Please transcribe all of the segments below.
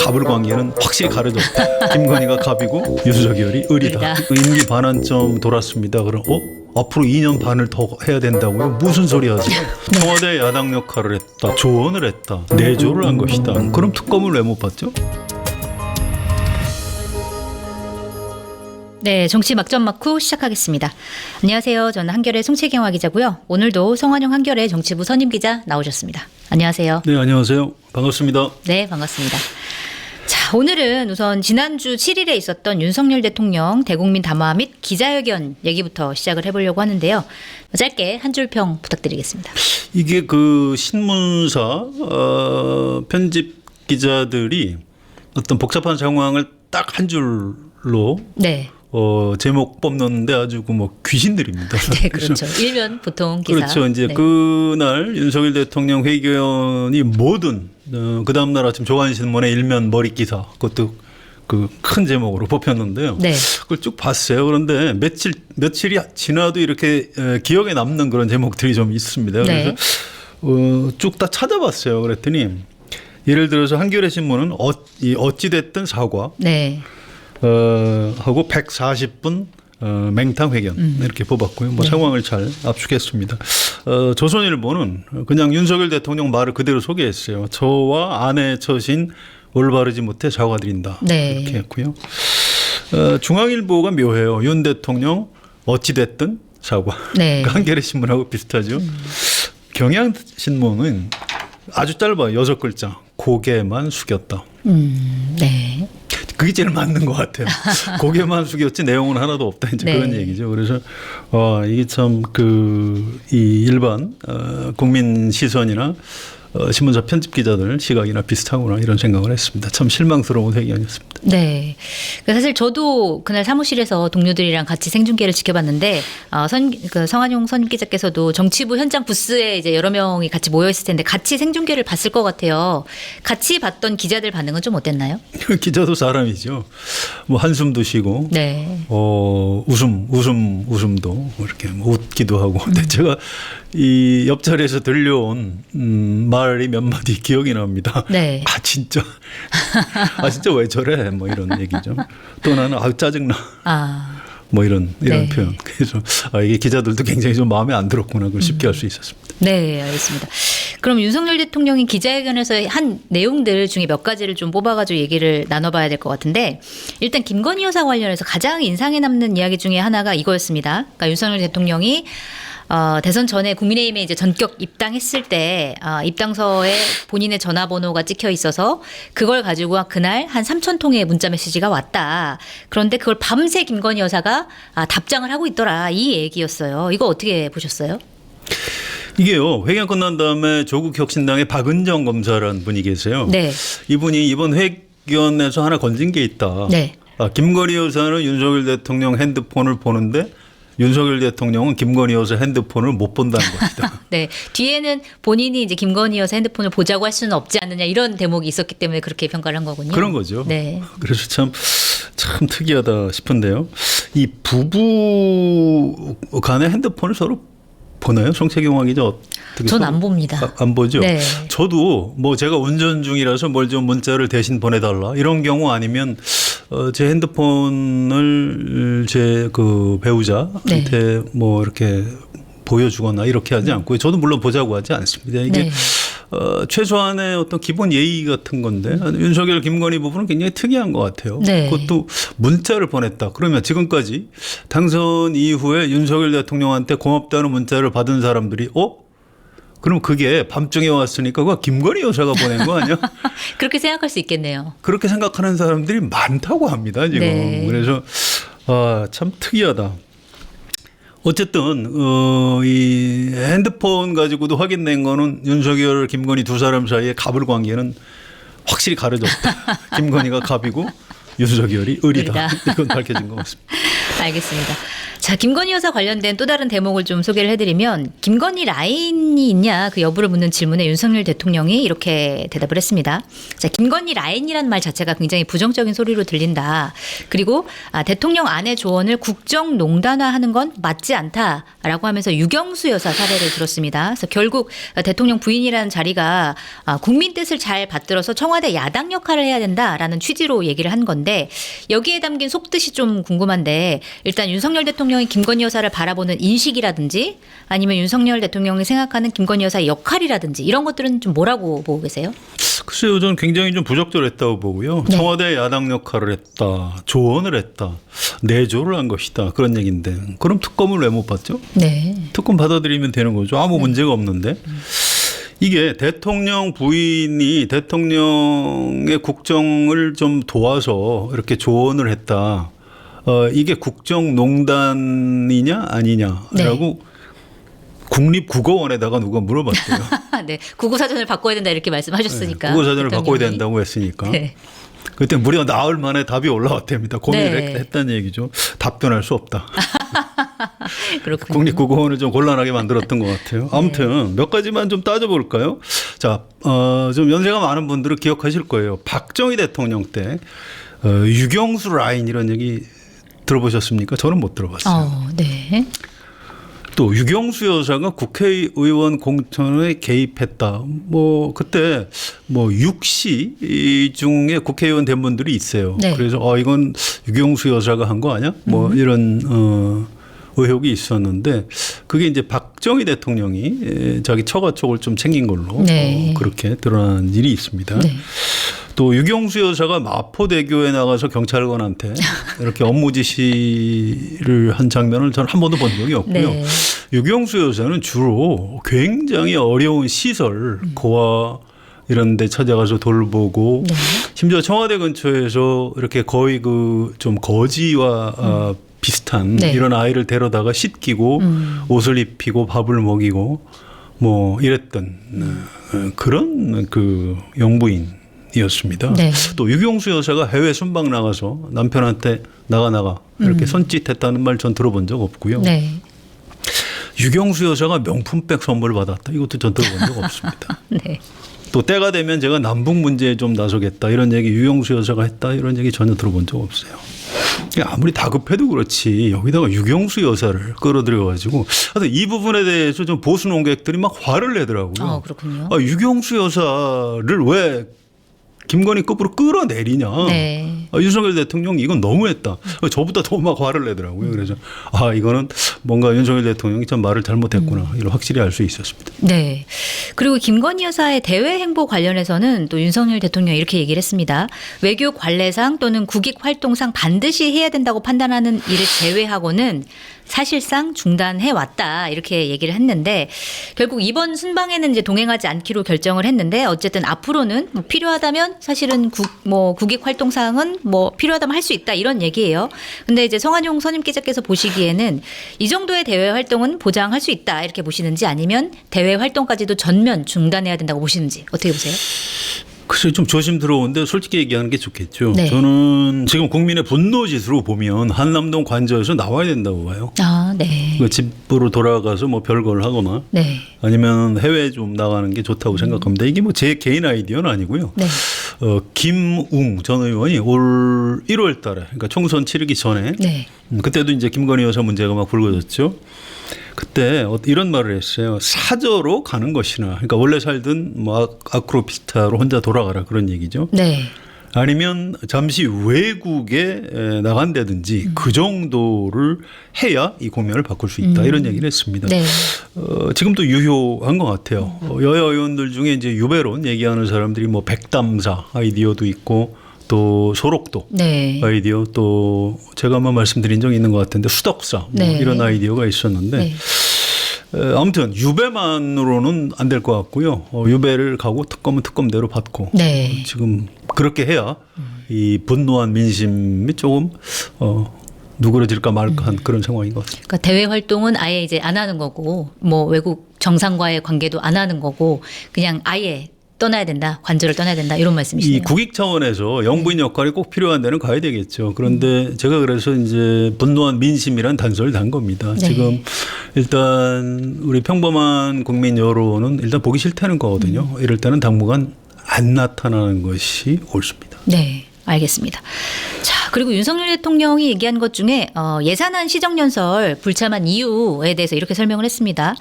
갑을 관계는 확실히 가려졌다. 김건희가 갑이고 윤석열이 을이다. 임기 반환점 돌았습니다. 그럼 앞으로 2년 반을 더 해야 된다고요? 무슨 소리 하세요? 청와대 야당 역할을 했다. 조언을 했다. 내조를 한 것이다. 그럼 특검을 왜 못 받죠? 네, 정치 막전 막후 시작하겠습니다. 안녕하세요. 저는 한겨레 송채경화 기자고요. 오늘도 성완용 한겨레 정치부 선임 기자 나오셨습니다. 안녕하세요. 네, 안녕하세요. 반갑습니다. 네, 반갑습니다. 자, 오늘은 우선 지난주 7일에 있었던 윤석열 대통령 대국민 담화 및 기자회견 얘기부터 시작을 해보려고 하는데요. 짧게 한 줄 평 부탁드리겠습니다. 이게 그 신문사 편집 기자들이 어떤 복잡한 상황을 딱 한 줄로 네. 제목 뽑는데 아주 뭐 귀신들입니다. 네, 그렇죠. 일면 보통 기사. 그렇죠. 이제 네. 그날 윤석열 대통령 회견이 뭐든 그 다음 날 아침 조간신문의 일면 머리 기사 그것도 그 큰 제목으로 뽑혔는데요. 네. 그걸 쭉 봤어요. 그런데 며칠이 지나도 이렇게 기억에 남는 그런 제목들이 좀 있습니다. 네. 그래서 쭉 다 찾아봤어요. 그랬더니 예를 들어서 한겨레 신문은 어찌 됐든 사과. 네. 하고 140분 맹탕 회견 이렇게 뽑았고요. 뭐 네. 상황을 잘 압축했습니다. 조선일보는 그냥 윤석열 대통령 말을 그대로 소개했어요. 저와 아내 처신 올바르지 못해 사과드린다. 네. 이렇게 했고요. 중앙일보가 묘해요. 윤 대통령 어찌 됐든 사과. 네. 그러니까 한겨레 신문하고 비슷하죠. 경향신문은 아주 짧아요. 6글자. 고개만 숙였다. 네. 그게 제일 맞는 것 같아요. 고개만 숙였지 내용은 하나도 없다. 이제 네. 그런 얘기죠. 그래서 이게 참 이 일반 국민 시선이나 신문사 편집 기자들 시각이나 비슷하구나 이런 생각을 했습니다. 참 실망스러운 회견이었습니다. 네. 사실 저도 그날 사무실에서 동료들이랑 같이 생중계를 지켜봤는데 성완용 선임 기자께서도 정치부 현장 부스에 이제 여러 명이 같이 모여 있을 텐데 같이 생중계를 봤을 것 같아요. 같이 봤던 기자들 반응은 좀 어땠나요? 기자도 사람이죠. 뭐 한숨도 쉬고, 네. 웃음도 이렇게 뭐 웃기도 하고. 근데 제가 이 옆자리에서 들려온 말이 몇 마디 기억이 납니다. 네. 진짜 왜 저래? 뭐 이런 얘기죠. 또 나는 짜증나. 뭐 이런 네. 표현. 그래서 이게 기자들도 굉장히 좀 마음에 안 들었구나. 그걸 쉽게 알 수 있었습니다. 네, 알겠습니다. 그럼 윤석열 대통령이 기자회견에서 한 내용들 중에 몇 가지를 좀 뽑아가지고 얘기를 나눠봐야 될 것 같은데 일단 김건희 여사 관련해서 가장 인상에 남는 이야기 중에 하나가 이거였습니다. 그러니까 윤석열 대통령이 대선 전에 국민의힘에 이제 전격 입당했을 때 입당서에 본인의 전화번호가 찍혀 있어서 그걸 가지고 그날 한 3,000통의 문자 메시지가 왔다. 그런데 그걸 밤새 김건희 여사가 답장을 하고 있더라. 이 얘기였어요. 이거 어떻게 보셨어요? 이게요. 회견 끝난 다음에 조국 혁신당의 박은정 검사라는 분이 계세요. 네. 이분이 이번 회견에서 하나 건진 게 있다. 네. 김건희 여사는 윤석열 대통령 핸드폰을 보는데 윤석열 대통령은 김건희 여사 핸드폰을 못 본다는 것이다. 네. 뒤에는 본인이 이제 김건희 여사 핸드폰을 보자고 할 수는 없지 않느냐 이런 대목이 있었기 때문에 그렇게 평가를 한 거군요. 그런 거죠. 네. 그래서 참 특이하다 싶은데요. 이 부부 간의 핸드폰을 서로 보나요? 송채경화 기자 어떻게? 전 안 봅니다. 안 보죠. 네. 저도 뭐 제가 운전 중이라서 뭘 좀 문자를 대신 보내달라 이런 경우 아니면 제 핸드폰을 제 그 배우자한테 네. 뭐 이렇게 보여주거나 이렇게 하지 않고요. 저도 물론 보자고 하지 않습니다. 이게 네. 최소한의 어떤 기본 예의 같은 건데 윤석열 김건희 부분은 굉장히 특이한 것 같아요. 네. 그것도 문자를 보냈다. 그러면 지금까지 당선 이후에 윤석열 대통령한테 고맙다는 문자를 받은 사람들이 그럼 그게 밤중에 왔으니까 그거 김건희 여사가 보낸 거 아니야? 그렇게 생각할 수 있겠네요. 그렇게 생각하는 사람들이 많다고 합니다. 지금. 네. 그래서 참 특이하다. 어쨌든 이 핸드폰 가지고도 확인된 거는 윤석열, 김건희 두 사람 사이의 갑을 관계는 확실히 가려졌다. 김건희가 갑이고 윤석열이 을이다. 이건 밝혀진 것 같습니다. 알겠습니다. 자, 김건희 여사 관련된 또 다른 대목을 좀 소개를 해드리면 김건희 라인이 있냐 그 여부를 묻는 질문에 윤석열 대통령이 이렇게 대답을 했습니다. 자, 김건희 라인이란 말 자체가 굉장히 부정적인 소리로 들린다. 그리고 대통령 아내 조언을 국정농단화하는 건 맞지 않다라고 하면서 유경수 여사 사례를 들었습니다. 그래서 결국 대통령 부인이라는 자리가 국민 뜻을 잘 받들어서 청와대 야당 역할을 해야 된다라는 취지로 얘기를 한 건데 여기에 담긴 속뜻이 좀 궁금한데 일단 윤석열 대통령이 김건희 여사를 바라보는 인식이라든지 아니면 윤석열 대통령이 생각하는 김건희 여사의 역할이라든지 이런 것들은 좀 뭐라고 보고 계세요? 글쎄요, 저는 굉장히 좀 부적절했다고 보고요. 네. 청와대 야당 역할을 했다, 조언을 했다, 내조를 한 것이다 그런 얘기인데 그럼 특검을 왜 못 받죠? 네. 특검 받아들이면 되는 거죠. 아무 문제가 없는데. 이게 대통령 부인이 대통령의 국정을 좀 도와서 이렇게 조언을 했다. 이게 국정농단이냐 아니냐라고 국립국어원에다가 누가 물어봤대요. 네. 국어사전을 바꿔야 된다 이렇게 말씀하셨으니까. 국어사전을 바꿔야 대통령이. 된다고 했으니까. 네. 그때 무려 나흘 만에 답이 올라왔답니다. 고민을 네. 했다는 얘기죠. 답변할 수 없다. 그렇군요. 국립국어원을 좀 곤란하게 만들었던 것 같아요. 아무튼 몇 가지만 좀 따져볼까요? 자, 좀 연세가 많은 분들은 기억하실 거예요. 박정희 대통령 때 유경수 라인 이런 얘기 들어보셨습니까? 저는 못 들어봤어요. 네. 또 유경수 여사가 국회의원 공천에 개입했다. 뭐 그때 뭐 6시 중에 국회의원 된 분들이 있어요. 네. 그래서 이건 유경수 여사가 한 거 아니야? 뭐 이런 의혹이 있었는데 그게 이제 박정희 대통령이 자기 처가 쪽을 좀 챙긴 걸로 네. 그렇게 드러난 일이 있습니다. 네. 또 유경수 여사가 마포대교에 나가서 경찰관한테 이렇게 업무 지시를 한 장면을 저는 한 번도 본 적이 없고요. 네. 유경수 여사는 주로 굉장히 어려운 시설, 고아 이런 데 찾아가서 돌보고 네. 심지어 청와대 근처에서 이렇게 거의 그 좀 거지와 비슷한 네. 이런 아이를 데려다가 씻기고 옷을 입히고 밥을 먹이고 뭐 이랬던 그런 그 영부인이었습니다. 네. 또 유경수 여사가 해외 순방 나가서 남편한테 나가 이렇게 손짓했다는 말 전 들어본 적 없고요. 네. 유경수 여사가 명품백 선물 받았다. 이것도 전 들어본 적 없습니다. 네. 또 때가 되면 제가 남북 문제에 좀 나서겠다 이런 얘기 유경수 여사가 했다 이런 얘기 전혀 들어본 적 없어요. 아무리 다급해도 그렇지 여기다가 유경수 여사를 끌어들여 가지고 이 부분에 대해서 좀 보수 논객들이 막 화를 내더라고요. 그렇군요. 유경수 여사를 왜 김건희급으로 끌어내리냐. 네. 윤석열 대통령이 이건 너무했다. 저보다 더 막 화를 내더라고요. 그래서 이거는 뭔가 윤석열 대통령이 참 말을 잘못했구나. 이걸 확실히 알 수 있었습니다. 네. 그리고 김건희 여사의 대외 행보 관련해서는 또 윤석열 대통령이 이렇게 얘기를 했습니다. 외교 관례상 또는 국익 활동상 반드시 해야 된다고 판단하는 일을 제외하고는 사실상 중단해 왔다 이렇게 얘기를 했는데 결국 이번 순방에는 이제 동행하지 않기로 결정을 했는데 어쨌든 앞으로는 뭐 필요하다면 사실은 국익 활동 사항은 뭐 필요하다면 할 수 있다 이런 얘기예요. 근데 이제 성한용 선임기자께서 보시기에는 이 정도의 대외 활동은 보장할 수 있다 이렇게 보시는지 아니면 대외 활동까지도 전면 중단해야 된다고 보시는지 어떻게 보세요? 글쎄 좀 조심 들어오는데 솔직히 얘기하는 게 좋겠죠. 네. 저는 지금 국민의 분노 지수로 보면 한남동 관저에서 나와야 된다고 봐요. 네. 그 집으로 돌아가서 뭐 별걸 하거나 네. 아니면 해외 좀 나가는 게 좋다고 생각합니다. 이게 뭐 제 개인 아이디어는 아니고요. 네. 김웅 전 의원이 올 1월 달에 그러니까 총선 치르기 전에 네. 그때도 이제 김건희 여사 문제가 막 불거졌죠. 그때 이런 말을 했어요. 사저로 가는 것이나 그러니까 원래 살던 뭐 아크로피스타로 혼자 돌아가라 그런 얘기죠. 네. 아니면 잠시 외국에 나간다든지 그 정도를 해야 이 국면을 바꿀 수 있다 이런 얘기를 했습니다. 네. 지금도 유효한 것 같아요. 여야 의원들 중에 이제 유배론 얘기하는 사람들이 뭐 백담사 아이디어도 있고 또 소록도 네. 아이디어 또 제가 한번 말씀드린 적이 있는 것 같은데 수덕사 뭐 네. 이런 아이디어가 있었는데 네. 아무튼 유배만으로는 안 될 것 같고요. 유배를 가고 특검은 특검대로 받고 네. 지금 그렇게 해야 이 분노한 민심이 조금 누그러질까 말까 한 그런 상황인 것 같습니다. 그러니까 대외 활동은 아예 이제 안 하는 거고 뭐 외국 정상과의 관계도 안 하는 거고 그냥 아예 떠나야 된다, 관저를 떠나야 된다 이런 말씀이시네요. 이 국익 차원에서 영부인 역할이 꼭 필요한 데는 가야 되겠죠. 그런데 제가 그래서 이제 분노한 민심이란 단서를 단 겁니다. 네. 지금 일단 우리 평범한 국민 여론은 일단 보기 싫다는 거거든요. 이럴 때는 당분간 안 나타나는 것이 옳습니다. 네, 알겠습니다. 자, 그리고 윤석열 대통령이 얘기한 것 중에 예산안 시정연설 불참한 이유에 대해서 이렇게 설명을 했습니다.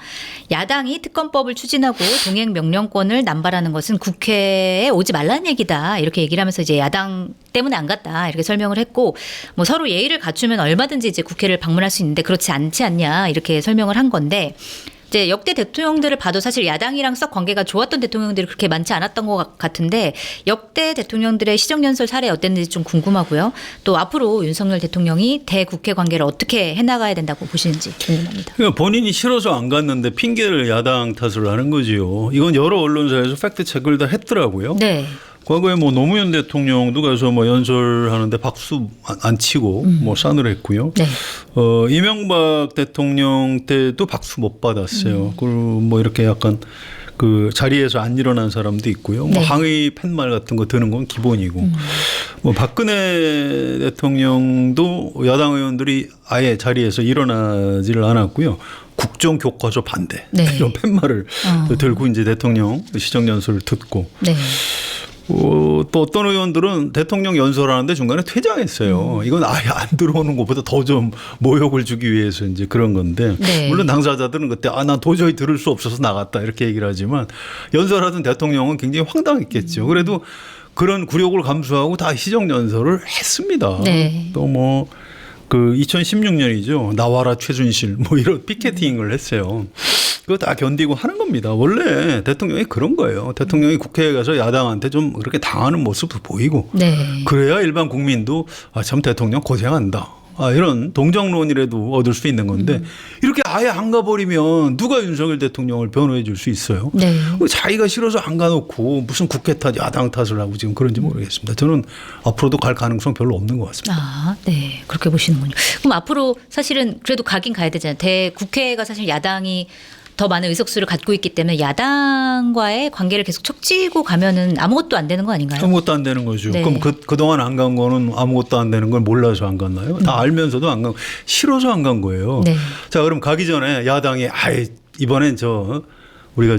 야당이 특검법을 추진하고 동행 명령권을 남발하는 것은 국회에 오지 말라는 얘기다. 이렇게 얘기를 하면서 이제 야당 때문에 안 갔다. 이렇게 설명을 했고, 뭐 서로 예의를 갖추면 얼마든지 이제 국회를 방문할 수 있는데 그렇지 않지 않냐. 이렇게 설명을 한 건데, 이제 역대 대통령들을 봐도 사실 야당이랑 썩 관계가 좋았던 대통령들이 그렇게 많지 않았던 것 같은데 역대 대통령들의 시정연설 사례 어땠는지 좀 궁금하고요. 또 앞으로 윤석열 대통령이 대국회 관계를 어떻게 해나가야 된다고 보시는지 궁금합니다. 그러니까 본인이 싫어서 안 갔는데 핑계를 야당 탓을 하는 거지요. 이건 여러 언론사에서 팩트 체크를 다 했더라고요. 네. 과거에 뭐 노무현 대통령도 가서 뭐 연설하는데 박수 안 치고 뭐 싸늘했고요. 네. 이명박 대통령 때도 박수 못 받았어요. 그리고 뭐 이렇게 약간 그 자리에서 안 일어난 사람도 있고요. 뭐 네. 항의 팻말 같은 거 드는 건 기본이고. 뭐 박근혜 대통령도 야당 의원들이 아예 자리에서 일어나지를 않았고요. 국정교과서 반대 네. 이런 팻말을 들고 이제 대통령 시정연설을 듣고. 네. 또 어떤 의원들은 대통령 연설하는데 중간에 퇴장했어요. 이건 아예 안 들어오는 것보다 더 좀 모욕을 주기 위해서 이제 그런 건데 네. 물론 당사자들은 그때 난 도저히 들을 수 없어서 나갔다 이렇게 얘기를 하지만 연설하던 대통령은 굉장히 황당했겠죠. 그래도 그런 굴욕을 감수하고 다 시정연설을 했습니다. 네. 또 뭐 그 2016년이죠. 나와라 최순실 뭐 이런 피켓팅을 했어요. 그거 다 견디고 하는 겁니다. 원래 대통령이 그런 거예요. 대통령이 국회에 가서 야당한테 좀 그렇게 당하는 모습도 보이고 네. 그래야 일반 국민도 참 대통령 고생한다. 이런 동정론이라도 얻을 수 있는 건데 이렇게 아예 안 가버리면 누가 윤석열 대통령을 변호해 줄 수 있어요? 네. 자기가 싫어서 안 가놓고 무슨 국회 탓, 야당 탓을 하고 지금 그런지 모르겠습니다. 저는 앞으로도 갈 가능성 별로 없는 것 같습니다. 아, 네. 그렇게 보시는군요. 그럼 앞으로 사실은 그래도 가긴 가야 되잖아요. 대국회가 사실 야당이 더 많은 의석수를 갖고 있기 때문에 야당과의 관계를 계속 척지고 가면은 아무것도 안 되는 거 아닌가요? 아무것도 안 되는 거죠. 네. 그럼 그동안 안 간 거는 아무것도 안 되는 걸 몰라서 안 갔나요? 다 알면서도 안 간, 싫어서 안 간 거예요. 네. 자, 그럼 가기 전에 야당이 이번엔 우리가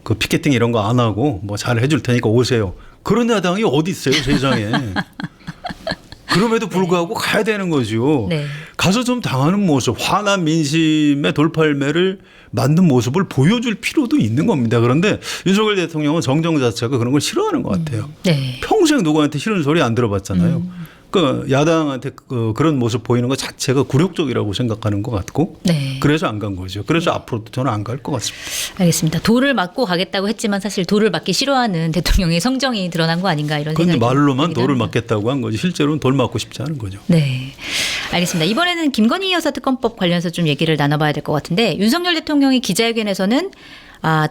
그 피켓팅 이런 거 안 하고 뭐 잘 해줄 테니까 오세요. 그런 야당이 어디 있어요, 세상에. 그럼에도 불구하고 가야 되는 거죠. 네. 가서 좀 당하는 모습, 화난 민심의 돌팔매를 만든 모습을 보여줄 필요도 있는 겁니다. 그런데 윤석열 대통령은 정정 자체가 그런 걸 싫어하는 것 같아요. 네. 평생 누구한테 싫은 소리 안 들어봤잖아요. 그러니까 야당한테 그런 모습 보이는 것 자체가 굴욕적이라고 생각하는 것 같고 네. 그래서 안 간 거죠. 그래서 앞으로도 저는 안 갈 것 같습니다. 알겠습니다. 돌을 맞고 가겠다고 했지만 사실 돌을 맞기 싫어하는 대통령의 성정이 드러난 거 아닌가 이런 그건 생각이 말로만 들기도 돌을 합니다. 맞겠다고 한 거지 실제로는 돌 맞고 싶지 않은 거죠. 네. 알겠습니다. 이번에는 김건희 여사 특검법 관련해서 좀 얘기를 나눠봐야 될 것 같은데 윤석열 대통령이 기자회견에서는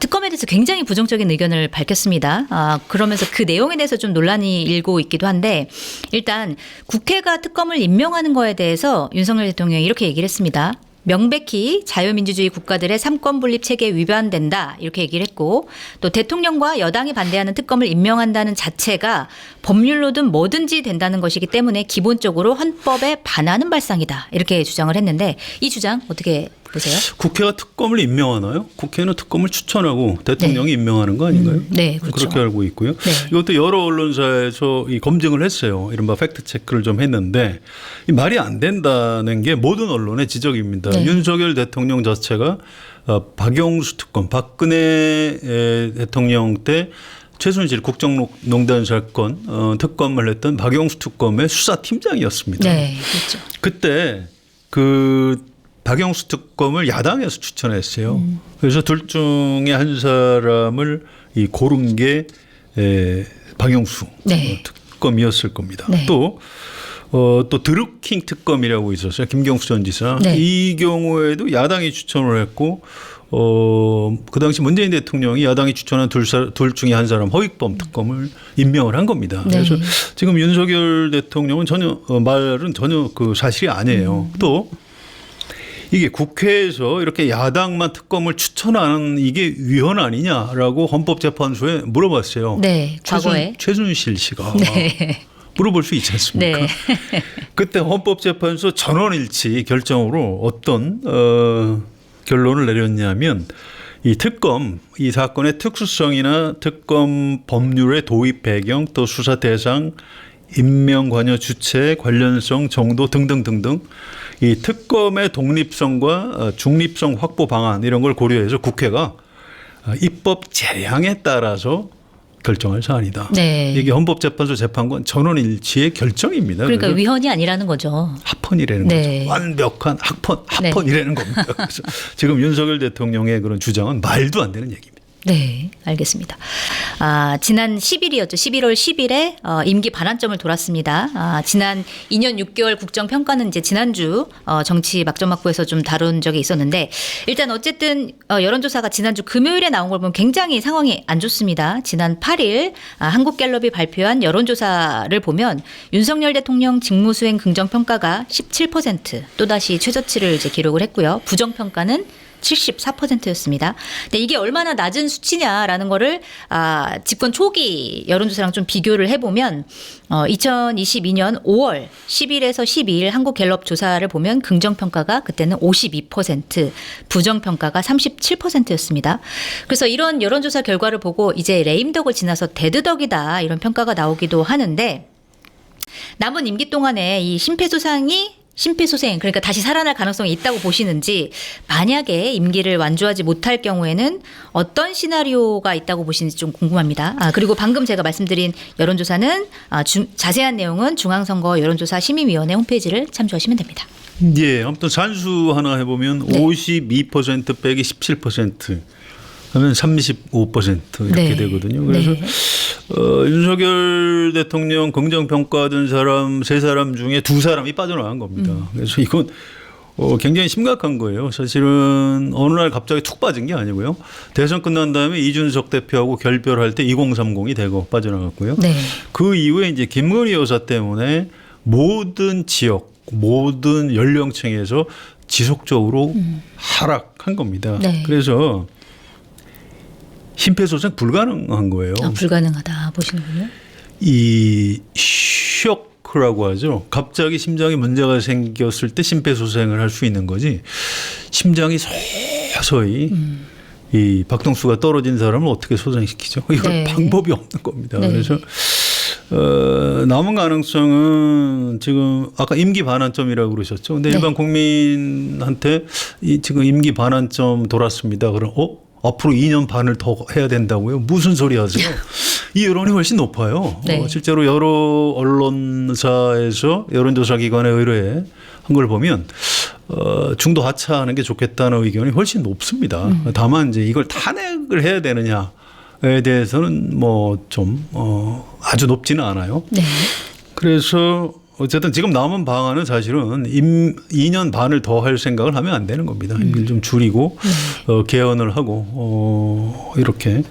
특검에 대해서 굉장히 부정적인 의견을 밝혔습니다. 그러면서 그 내용에 대해서 좀 논란이 일고 있기도 한데 일단 국회가 특검을 임명하는 거에 대해서 윤석열 대통령이 이렇게 얘기를 했습니다. 명백히 자유민주주의 국가들의 삼권 분립 체계에 위반된다 이렇게 얘기를 했고 또 대통령과 여당이 반대하는 특검을 임명한다는 자체가 법률로든 뭐든지 된다는 것이기 때문에 기본적으로 헌법에 반하는 발상이다 이렇게 주장을 했는데 이 주장 어떻게 보세요? 국회가 특검을 임명하나요? 국회는 특검을 추천하고 대통령이 임명하는 거 아닌가요? 네, 그렇죠. 그렇게 알고 있고요. 네. 이것도 여러 언론사에서 이 검증을 했어요. 이른바 팩트 체크를 좀 했는데 이 말이 안 된다는 게 모든 언론의 지적입니다. 네. 윤석열 대통령 자체가 박영수 특검, 박근혜 대통령 때 최순실 국정농단 사건 특검을 했던 박영수 특검의 수사팀장이었습니다. 네, 그렇죠. 그때 박영수 특검을 야당에서 추천했어요. 그래서 둘 중에 한 사람을 고른 게 박영수 네. 특검이었을 겁니다. 네. 또 드루킹 특검이라고 있었어요. 김경수 전 지사. 네. 이 경우에도 야당이 추천을 했고 그 당시 문재인 대통령이 야당이 추천한 둘 중에 한 사람 허익범 특검을 임명을 한 겁니다. 네. 그래서 지금 윤석열 대통령은 말은 전혀 그 사실이 아니에요. 또 이게 국회에서 이렇게 야당만 특검을 추천하는 이게 위헌 아니냐라고 헌법재판소에 물어봤어요. 네, 과거에 최순실 씨가 네. 물어볼 수 있지 않습니까? 네. 그때 헌법재판소 전원일치 결정으로 어떤 결론을 내렸냐면 이 특검, 이 사건의 특수성이나 특검 법률의 도입 배경, 또 수사 대상, 임명 관여 주체, 관련성 정도 등등등등 이 특검의 독립성과 중립성 확보 방안 이런 걸 고려해서 국회가 입법 재량에 따라서 결정할 사안이다. 네. 이게 헌법재판소 재판관 전원일치의 결정입니다. 그러니까 위헌이 아니라는 거죠. 합헌이라는 네. 거죠. 완벽한 합헌이라는 겁니다. 그래서 지금 윤석열 대통령의 그런 주장은 말도 안 되는 얘기입니다. 네, 알겠습니다. 지난 10일이었죠. 11월 10일에 임기 반환점을 돌았습니다. 지난 2년 6개월 국정평가는 이제 지난주 정치 막전막부에서 좀 다룬 적이 있었는데 일단 어쨌든 여론조사가 지난주 금요일에 나온 걸 보면 굉장히 상황이 안 좋습니다. 지난 8일 한국갤럽이 발표한 여론조사를 보면 윤석열 대통령 직무수행 긍정평가가 17% 또다시 최저치를 이제 기록을 했고요. 부정평가는 74%였습니다. 근데 이게 얼마나 낮은 수치냐라는 거를 집권 초기 여론조사랑 좀 비교를 해보면 2022년 5월 10일에서 12일 한국갤럽 조사를 보면 긍정평가가 그때는 52%, 부정평가가 37%였습니다. 그래서 이런 여론조사 결과를 보고 이제 레임덕을 지나서 데드덕이다 이런 평가가 나오기도 하는데 남은 임기 동안에 이 심폐소생 그러니까 다시 살아날 가능성이 있다고 보시는지 만약에 임기를 완주하지 못할 경우에는 어떤 시나리오가 있다고 보시는지 좀 궁금합니다. 그리고 방금 제가 말씀드린 여론조사는 자세한 내용은 중앙선거 여론조사 심의위원회 홈페이지를 참조하시면 됩니다. 예, 아무튼 산수 하나 해보면 네. 52% 빼기 17% 하면 35% 이렇게 네. 되거든요. 그래서 네. 윤석열 대통령 긍정평가하던 사람 세 사람 중에 두 사람이 빠져나간 겁니다. 그래서 이건 굉장히 심각한 거예요. 사실은 어느 날 갑자기 툭 빠진 게 아니고요. 대선 끝난 다음에 이준석 대표하고 결별할 때 2030이 되고 빠져나갔고요. 네. 그 이후에 이제 김건희 여사 때문에 모든 지역, 모든 연령층에서 지속적으로 하락한 겁니다. 네. 그래서 심폐소생 불가능한 거예요. 불가능하다 보시는군요. 이 쇼크라고 하죠. 갑자기 심장에 문제가 생겼을 때 심폐소생을 할 수 있는 거지. 심장이 서서히 이 박동수가 떨어진 사람을 어떻게 소생시키죠? 이건 네. 방법이 없는 겁니다. 네. 그래서 남은 가능성은 지금 아까 임기 반환점이라고 그러셨죠. 근데 네. 일반 국민한테 지금 임기 반환점 돌았습니다. 그럼 앞으로 2년 반을 더 해야 된다고요? 무슨 소리 하세요? 이 여론이 훨씬 높아요. 네. 실제로 여러 언론사에서 여론조사 기관에 의뢰한 걸 보면 중도 하차하는 게 좋겠다는 의견이 훨씬 높습니다. 다만 이제 이걸 탄핵을 해야 되느냐에 대해서는 뭐 좀 아주 높지는 않아요. 네. 그래서 어쨌든 지금 남은 방안은 사실은 2년 반을 더 할 생각을 하면 안 되는 겁니다. 임기를 좀 줄이고 개헌을 하고 이렇게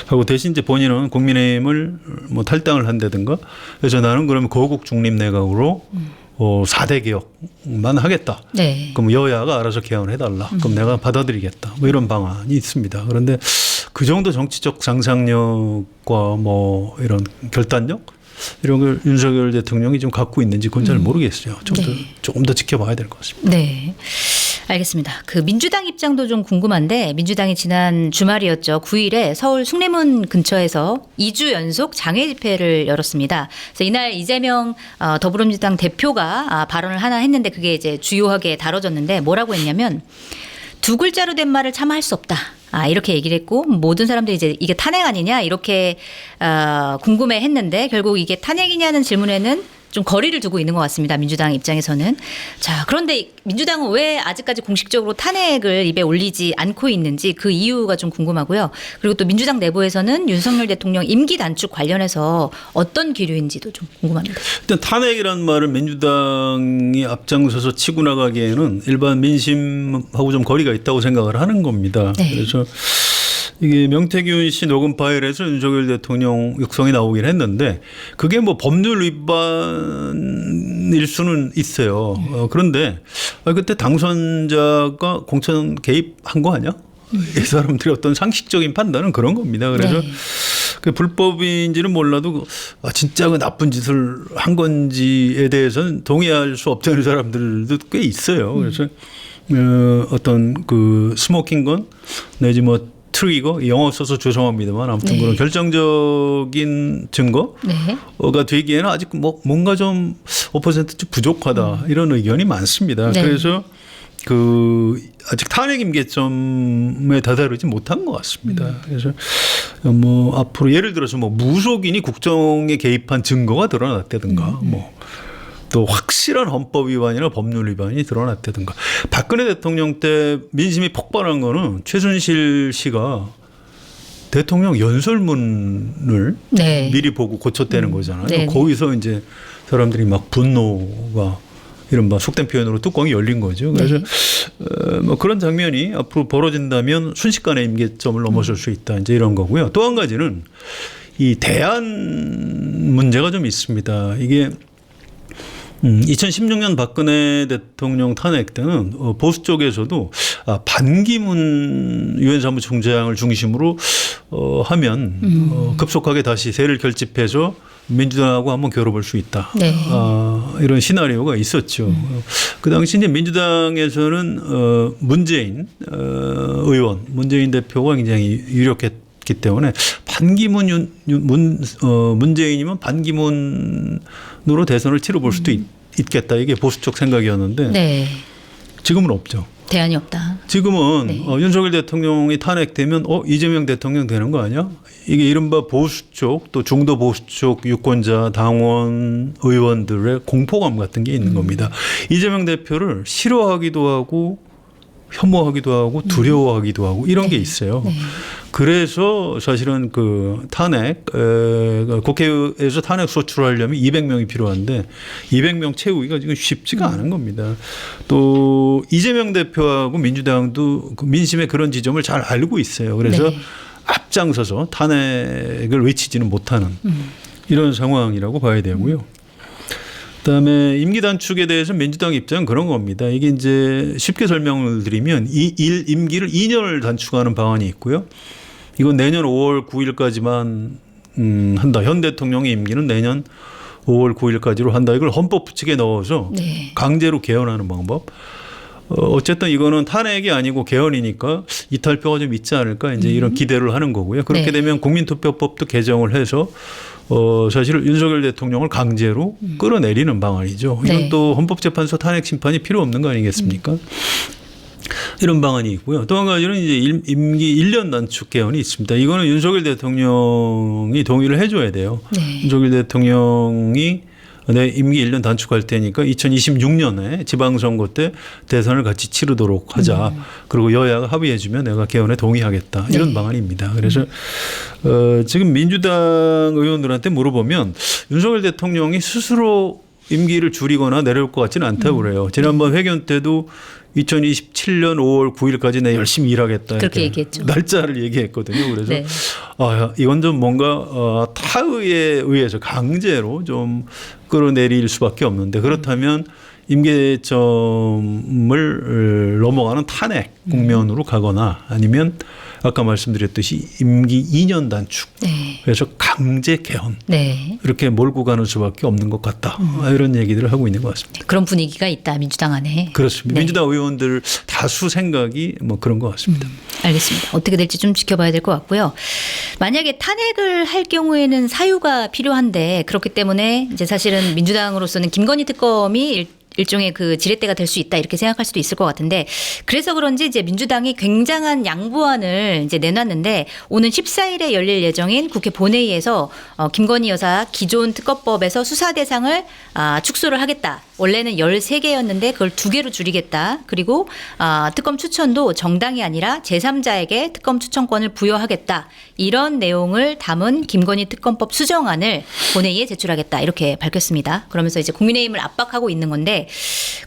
하고 대신 이제 본인은 국민의힘을 뭐 탈당을 한다든가 그래서 나는 그러면 거국 중립 내각으로 4대 개혁만 하겠다. 네. 그럼 여야가 알아서 개헌해달라. 그럼 내가 받아들이겠다. 뭐 이런 방안이 있습니다. 그런데 그 정도 정치적 상상력과 뭐 이런 결단력 이런 걸 윤석열 대통령이 좀 갖고 있는지 그건 잘 모르겠어요. 조금 더 지켜봐야 될 것 같습니다. 네. 알겠습니다. 그 민주당 입장도 좀 궁금한데 민주당이 지난 주말이었죠. 9일에 서울 숭례문 근처에서 2주 연속 장외 집회를 열었습니다. 그래서 이날 이재명 더불어민주당 대표가 발언을 하나 했는데 그게 이제 주요하게 다뤄졌는데 뭐라고 했냐면 두 글자로 된 말을 참 할 수 없다. 이렇게 얘기를 했고 모든 사람들이 이제 이게 탄핵 아니냐 이렇게 궁금해했는데 결국 이게 탄핵이냐는 질문에는 좀 거리를 두고 있는 것 같습니다. 민주당 입장에서는. 자, 그런데 민주당은 왜 아직까지 공식적으로 탄핵을 입에 올리지 않고 있는지 그 이유가 좀 궁금하고요. 그리고 또 민주당 내부에서는 윤석열 대통령 임기 단축 관련해서 어떤 기류인지도 좀 궁금합니다. 일단 탄핵이라는 말을 민주당이 앞장서서 치고 나가기에는 일반 민심하고 좀 거리가 있다고 생각을 하는 겁니다. 네. 그래서 이게 명태균 씨 녹음 파일에서 윤석열 대통령 육성이 나오긴 했는데 그게 뭐 법률 위반일 수는 있어요. 그런데 그때 당선자가 공천 개입한 거 아니야? 이 사람들의 어떤 상식적인 판단은 그런 겁니다. 그래서 네. 그 불법인지는 몰라도 진짜 그 나쁜 짓을 한 건지에 대해서는 동의할 수 없다는 사람들도 꽤 있어요. 그래서 어떤 그 스모킹건 내지 뭐 트리거 영어 써서 죄송합니다만 아무튼 네. 그런 결정적인 증거가 네. 되기에는 아직 뭐 뭔가 좀 5%좀 부족하다 이런 의견이 많습니다. 네. 그래서 그 아직 탄핵 임계점에 다다르지 못한 것 같습니다. 그래서 뭐 앞으로 예를 들어서 뭐 무속인이 국정에 개입한 증거가 드러났다든가 뭐 또 확실한 헌법 위반이나 법률 위반이 드러났다든가 박근혜 대통령 때 민심이 폭발한 거는 최순실 씨가 대통령 연설문을 네. 미리 보고 고쳤다는 거잖아요. 네네. 거기서 이제 사람들이 막 분노가 이른바 속된 표현으로 뚜껑이 열린 거죠. 그래서 뭐 그런 장면이 앞으로 벌어진다면 순식간에 임계점을 넘어설 수 있다. 이제 이런 거고요. 또 한 가지는 이 대안 문제가 좀 있습니다. 이게 2016년 박근혜 대통령 탄핵 때는 보수 쪽에서도 반기문 유엔 사무총장을 중심으로 하면 급속하게 다시 세를 결집해서 민주당하고 한번 겨뤄볼 수 있다. 네. 이런 시나리오가 있었죠. 그 당시 이제 민주당에서는 문재인 의원, 문재인 대표가 굉장히 유력했기 때문에 반기문 문재인이면 반기문으로 대선을 치러볼 수도 있겠다. 이게 보수 쪽 생각이었는데 네. 지금은 없죠. 대안이 없다. 지금은 네. 윤석열 대통령이 탄핵되면 이재명 대통령 되는 거 아니야? 이게 이른바 보수 쪽 또 중도 보수 쪽 유권자 당원 의원들의 공포감 같은 게 있는 겁니다. 이재명 대표를 싫어하기도 하고 혐오하기도 하고 두려워하기도 하고 이런 게 있어요. 네. 그래서 사실은 그 탄핵 국회에서 탄핵 소추하려면 200명이 필요한데 200명 채우기가 지금 쉽지가 않은 겁니다. 또 이재명 대표하고 민주당도 그 민심의 그런 지점을 잘 알고 있어요. 그래서 네. 앞장서서 탄핵을 외치지는 못하는 이런 상황이라고 봐야 되고요. 그다음에 임기 단축에 대해서 민주당 입장은 그런 겁니다. 이게 이제 쉽게 설명을 드리면 임기를 2년을 단축하는 방안이 있고요. 이건 내년 5월 9일까지만 한다. 현 대통령의 임기는 내년 5월 9일까지로 한다. 이걸 헌법 부칙에 넣어서 네. 강제로 개헌하는 방법. 어쨌든 이거는 탄핵이 아니고 개헌이니까 이탈표가 좀 있지 않을까 이제 이런 기대를 하는 거고요. 그렇게 네. 되면 국민투표법도 개정을 해서 사실 윤석열 대통령을 강제로 끌어내리는 방안이죠. 이건 네. 또 헌법재판소 탄핵 심판이 필요 없는 거 아니겠습니까? 이런 방안이 있고요. 또 한 가지는 이제 임기 1년 단축 개헌이 있습니다. 이거는 윤석열 대통령이 동의를 해줘야 돼요. 네. 윤석열 대통령이 내 임기 1년 단축할 테니까 2026년에 지방선거 때 대선을 같이 치르도록 하자. 그리고 여야가 합의해 주면 내가 개헌에 동의하겠다. 이런 네. 방안입니다. 그래서 지금 민주당 의원들한테 물어보면 윤석열 대통령이 스스로 임기를 줄이거나 내려올 것 같지는 않다고 그래요. 지난번 회견 때도 2027년 5월 9일까지 내 열심히 일하겠다. 그렇게 이렇게 얘기했죠. 날짜를 얘기했거든요. 그래서 네. 이건 좀 뭔가 타의에 의해서 강제로 좀 끌어내릴 수밖에 없는데 그렇다면 임계점을 넘어가는 탄핵 국면으로 가거나 아니면 아까 말씀드렸듯이 임기 2년 단축 네. 그래서 강제 개헌 네. 이렇게 몰고 가는 수밖에 없는 것 같다. 이런 얘기들을 하고 있는 것 같습니다. 그런 분위기가 있다 민주당 안에. 그렇습니다. 네. 민주당 의원들 다수 생각이 뭐 그런 것 같습니다. 알겠습니다. 어떻게 될지 좀 지켜봐야 될 것 같고요. 만약에 탄핵을 할 경우에는 사유가 필요한데 그렇기 때문에 이제 사실은 민주당으로서는 김건희 특검이 일종의 그 지렛대가 될 수 있다 이렇게 생각할 수도 있을 것 같은데 그래서 그런지 이제 민주당이 굉장한 양보안을 이제 내놨는데 오는 14일에 열릴 예정인 국회 본회의에서 김건희 여사 기존 특검법에서 수사 대상을 축소를 하겠다. 원래는 13개였는데 그걸 2개로 줄이겠다. 그리고 특검 추천도 정당이 아니라 제3자에게 특검 추천권을 부여하겠다. 이런 내용을 담은 김건희 특검법 수정안을 본회의에 제출하겠다. 이렇게 밝혔습니다. 그러면서 이제 국민의힘을 압박하고 있는 건데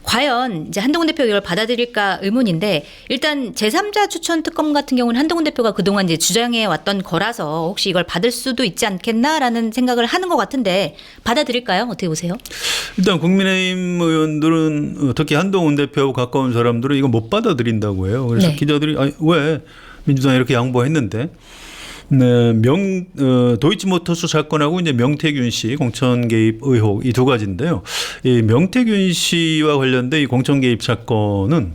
과연 이제 한동훈 대표가 이걸 받아들일까 의문인데 일단 제3자 추천 특검 같은 경우는 한동훈 대표가 그동안 이제 주장해 왔던 거라서 혹시 이걸 받을 수도 있지 않겠나라는 생각을 하는 것 같은데 받아들일까요? 어떻게 보세요? 일단 국민의힘 의원들은 특히 한동훈 대표하고 가까운 사람들은 이거 못 받아들인다고 해요. 그래서 네. 기자들이 아니, 왜 민주당이 이렇게 양보했는데 도이치모터스 사건하고 이제 명태균 씨 공천 개입 의혹 이 두 가지인데요. 이 명태균 씨와 관련된 이 공천 개입 사건은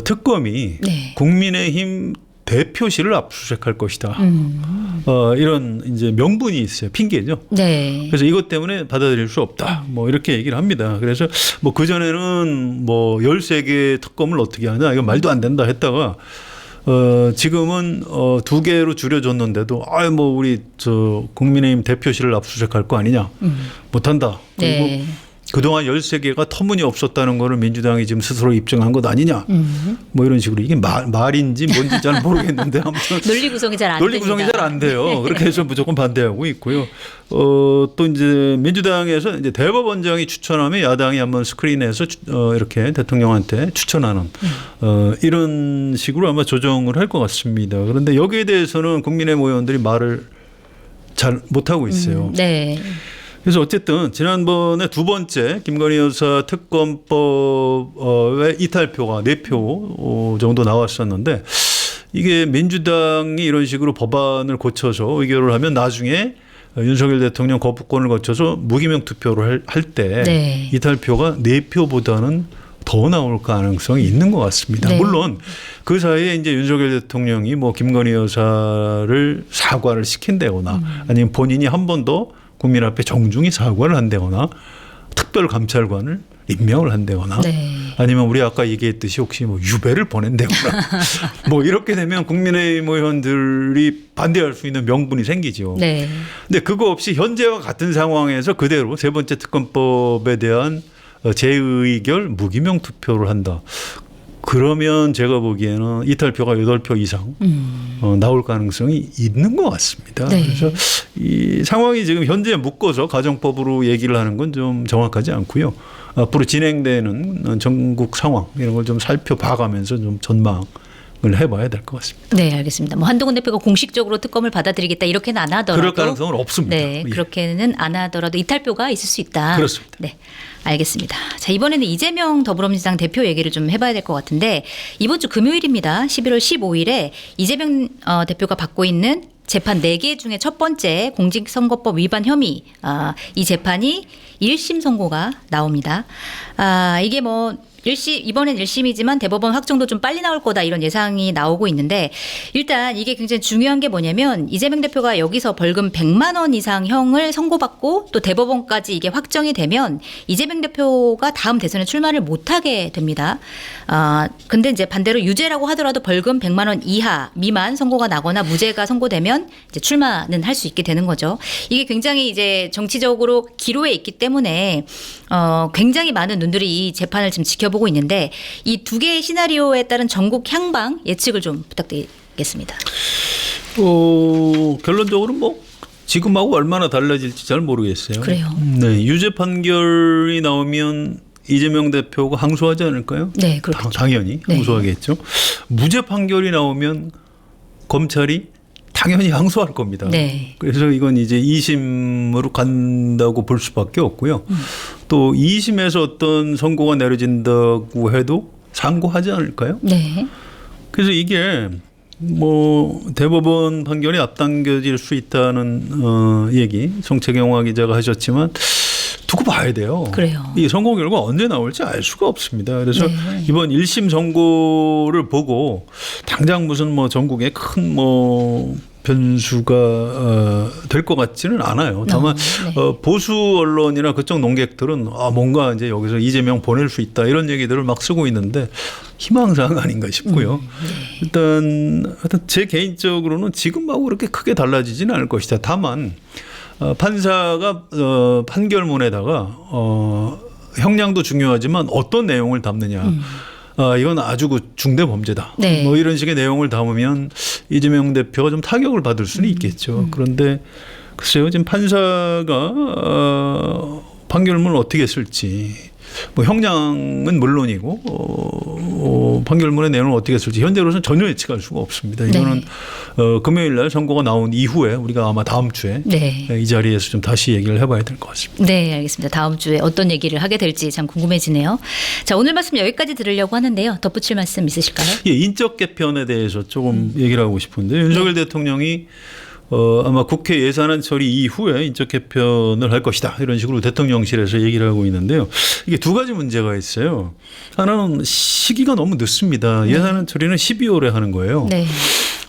특검이 네. 국민의힘 대표실을 압수수색할 것이다. 이런 이제 명분이 있어요. 핑계죠. 네. 그래서 이것 때문에 받아들일 수 없다. 뭐 이렇게 얘기를 합니다. 그래서 뭐 그전에는 뭐 13개 특검을 어떻게 하냐. 이거 말도 안 된다 했다가 지금은 2개로 줄여줬는데도 뭐 우리 저 국민의힘 대표실을 압수수색할 거 아니냐. 못한다. 그리고 네. 그동안 13개가 터무니없었다는 거를 민주당이 지금 스스로 입증한 것 아니냐. 뭐 이런 식으로 이게 말인지 뭔지 잘 모르겠는데 아무튼 논리 구성이 잘 안 됩니다. 논리 구성이 잘 안 돼요. 그렇게 해서 무조건 반대하고 있고요. 또 이제 민주당에서 이제 대법원장이 추천하면 야당이 한번 스크린해서 이렇게 대통령한테 추천하는 이런 식으로 아마 조정을 할 것 같습니다. 그런데 여기에 대해서는 국민의힘 의원들이 말을 잘 못하고 있어요. 네. 그래서 어쨌든 지난번에 두 번째 김건희 여사 특검법의 이탈표가 4표 정도 나왔었는데 이게 민주당이 이런 식으로 법안을 고쳐서 의결을 하면 나중에 윤석열 대통령 거부권을 거쳐서 무기명 투표를 할 때 네. 이탈표가 4표보다는 더 나올 가능성이 있는 것 같습니다. 네. 물론 그 사이에 이제 윤석열 대통령이 뭐 김건희 여사를 사과를 시킨다거나 아니면 본인이 한 번 더 국민 앞에 정중히 사과를 한다거나 특별감찰관을 임명을 한다거나 네. 아니면 우리 아까 얘기했듯이 혹시 뭐 유배를 보낸다거나 뭐 이렇게 되면 국민의힘 의원들이 반대할 수 있는 명분이 생기죠. 네. 근데 그거 없이 현재와 같은 상황에서 그대로 세 번째 특검법에 대한 재의결 무기명 투표를 한다. 그러면 제가 보기에는 이탈표가 8표 이상 나올 가능성이 있는 것 같습니다. 네. 그래서 이 상황이 지금 현재 묶어서 가정법으로 얘기를 하는 건 좀 정확하지 않고요. 앞으로 진행되는 전국 상황 이런 걸 좀 살펴봐가면서 좀 전망을 해봐야 될 것 같습니다. 네, 알겠습니다. 뭐 한동훈 대표가 공식적으로 특검을 받아들이겠다 이렇게는 안 하더라도 그럴 가능성은 없습니다. 네, 예. 그렇게는 안 하더라도 이탈표가 있을 수 있다. 그렇습니다. 네, 알겠습니다. 자, 이번에는 이재명 더불어민주당 대표 얘기를 좀 해봐야 될 것 같은데 이번 주 금요일입니다. 11월 15일에 이재명 대표가 받고 있는 재판 4개 중에 첫 번째 공직선거법 위반 혐의 이 재판이 1심 선고가 나옵니다. 이게 뭐 이번엔 1심이지만 대법원 확정도 좀 빨리 나올 거다 이런 예상이 나오고 있는데 일단 이게 굉장히 중요한 게 뭐냐면 이재명 대표가 여기서 벌금 100만 원 이상 형을 선고받고 또 대법원까지 이게 확정이 되면 이재명 대표가 다음 대선에 출마를 못하게 됩니다. 근데 이제 반대로 유죄라고 하더라도 벌금 100만 원 이하 미만 선고가 나거나 무죄가 선고되면 이제 출마는 할 수 있게 되는 거죠. 이게 굉장히 이제 정치적으로 기로에 있기 때문에 굉장히 많은 눈들이 이 재판을 지금 지켜보고 있는데 이 두 개의 시나리오에 따른 전국 향방 예측을 좀 부탁드리겠습니다. 결론적으로 뭐 지금하고 얼마나 달라질지 잘 모르겠어요. 그래요. 네, 유죄 판결이 나오면 이재명 대표가 항소하지 않을까요? 네, 그렇겠죠. 당연히 네. 항소하겠죠. 무죄 판결이 나오면 검찰이 당연히 항소할 겁니다. 네. 그래서 이건 이제 2심으로 간다고 볼 수밖에 없고요. 또 2심에서 어떤 선고가 내려진다고 해도 상고하지 않을까요? 네. 그래서 이게 뭐 대법원 판결이 앞당겨질 수 있다는 얘기 송채경화 기자가 하셨지만 두고 봐야 돼요. 그래요. 이 선고 결과 언제 나올지 알 수가 없습니다. 그래서 네. 이번 1심 선고를 보고 당장 무슨 뭐 전국에 큰 뭐 변수가 될 것 같지는 않아요. 다만 네. 보수 언론이나 그쪽 논객들은 뭔가 이제 여기서 이재명 보낼 수 있다 이런 얘기들을 막 쓰고 있는데 희망사항 아닌가 싶고요. 일단 제 개인적으로는 지금하고 그렇게 크게 달라지지는 않을 것이다. 다만 판사가 판결문에다가 형량도 중요하지만 어떤 내용을 담느냐. 이건 아주 중대 범죄다. 네. 뭐 이런 식의 내용을 담으면 이재명 대표가 좀 타격을 받을 수는 있겠죠. 그런데 글쎄요, 지금 판사가 판결문을 어떻게 쓸지 뭐 형량은 물론이고 판결문의 내용을 어떻게 쓸지 현재로서는 전혀 예측할 수가 없습니다. 이거는 금요일 날 선고가 나온 이후에 우리가 아마 다음 주에 네. 이 자리에서 좀 다시 얘기를 해봐야 될 것 같습니다. 네, 알겠습니다. 다음 주에 어떤 얘기를 하게 될지 참 궁금해지네요. 자, 오늘 말씀 여기까지 들으려고 하는데요. 덧붙일 말씀 있으실까요? 예, 인적 개편에 대해서 조금 얘기를 하고 싶은데 윤석열 대통령이 아마 국회 예산안 처리 이후에 인적 개편을 할 것이다 이런 식으로 대통령실에서 얘기를 하고 있는데요. 이게 두 가지 문제가 있어요. 하나는 시기가 너무 늦습니다. 예산안 처리는 12월에 하는 거예요. 네.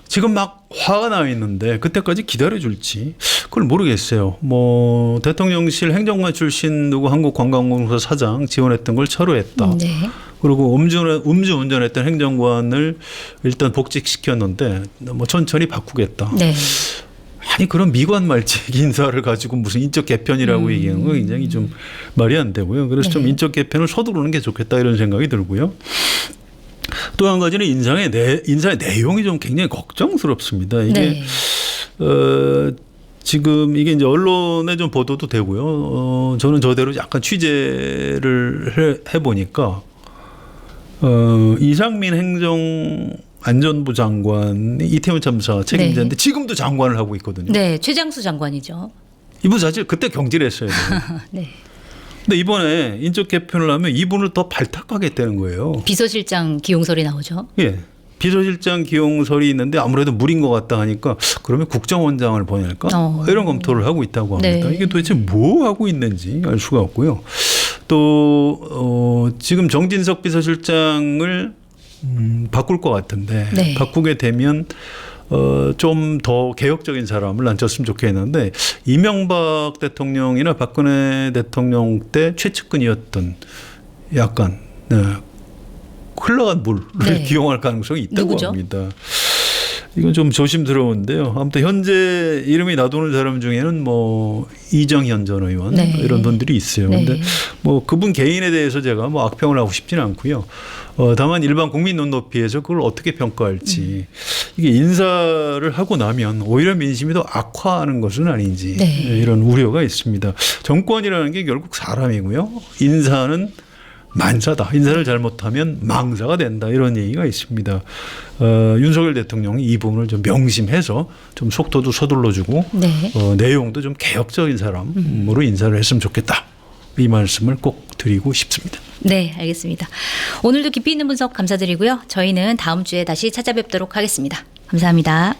지금 막 화가 나 있는데 그때까지 기다려줄지 그걸 모르겠어요. 뭐 대통령실 행정관 출신 누구 한국관광공사 사장 지원했던 걸 철회했다. 네. 그리고 음주운전했던 행정관을 일단 복직시켰는데 뭐 천천히 바꾸겠다. 네. 아니 그런 미관말직 인사를 가지고 무슨 인적 개편이라고 얘기하는 건 굉장히 좀 말이 안 되고요. 그래서 좀 인적 개편을 서두르는 게 좋겠다 이런 생각이 들고요. 또 한 가지는 인사의 내용이 좀 굉장히 걱정스럽습니다. 이게 지금 이게 이제 언론에 좀 보도도 되고요. 저는 저대로 약간 취재를 해보니까 이상민 행정안전부 장관이 이태원 참사 책임자인데 지금도 장관을 하고 있거든요. 네, 최장수 장관이죠. 이분 사실 그때 경질했어요. 네. 근데 이번에 인적 개편을 하면 이분을 더 발탁하겠다는 거예요. 비서실장 기용설이 나오죠. 예. 비서실장 기용설이 있는데 아무래도 무리인 것 같다 하니까 그러면 국정원장을 보낼까? 이런 검토를 하고 있다고 합니다. 네. 이게 도대체 뭐 하고 있는지 알 수가 없고요. 또 지금 정진석 비서실장을 바꿀 것 같은데 네. 바꾸게 되면 좀 더 개혁적인 사람을 앉혔으면 좋겠는데 이명박 대통령이나 박근혜 대통령 때 최측근이었던 약간 흘러간 물을 기용할 가능성이 있다고 누구죠? 합니다. 이건 좀 조심스러운데요. 아무튼 현재 이름이 나도는 사람 중에는 뭐 이정현 전 의원 이런 분들이 있어요. 그런데 뭐 그분 개인에 대해서 제가 뭐 악평을 하고 싶지는 않고요. 다만 일반 국민 눈높이에서 그걸 어떻게 평가할지 이게 인사를 하고 나면 오히려 민심이 더 악화하는 것은 아닌지 이런 우려가 있습니다. 정권이라는 게 결국 사람이고요. 인사는 만사다. 인사를 잘못하면 망사가 된다. 이런 얘기가 있습니다. 윤석열 대통령이 이 부분을 좀 명심해서 좀 속도도 서둘러주고 내용도 좀 개혁적인 사람으로 인사를 했으면 좋겠다. 이 말씀을 꼭 드리고 싶습니다. 네, 알겠습니다. 오늘도 깊이 있는 분석 감사드리고요. 저희는 다음 주에 다시 찾아뵙도록 하겠습니다. 감사합니다.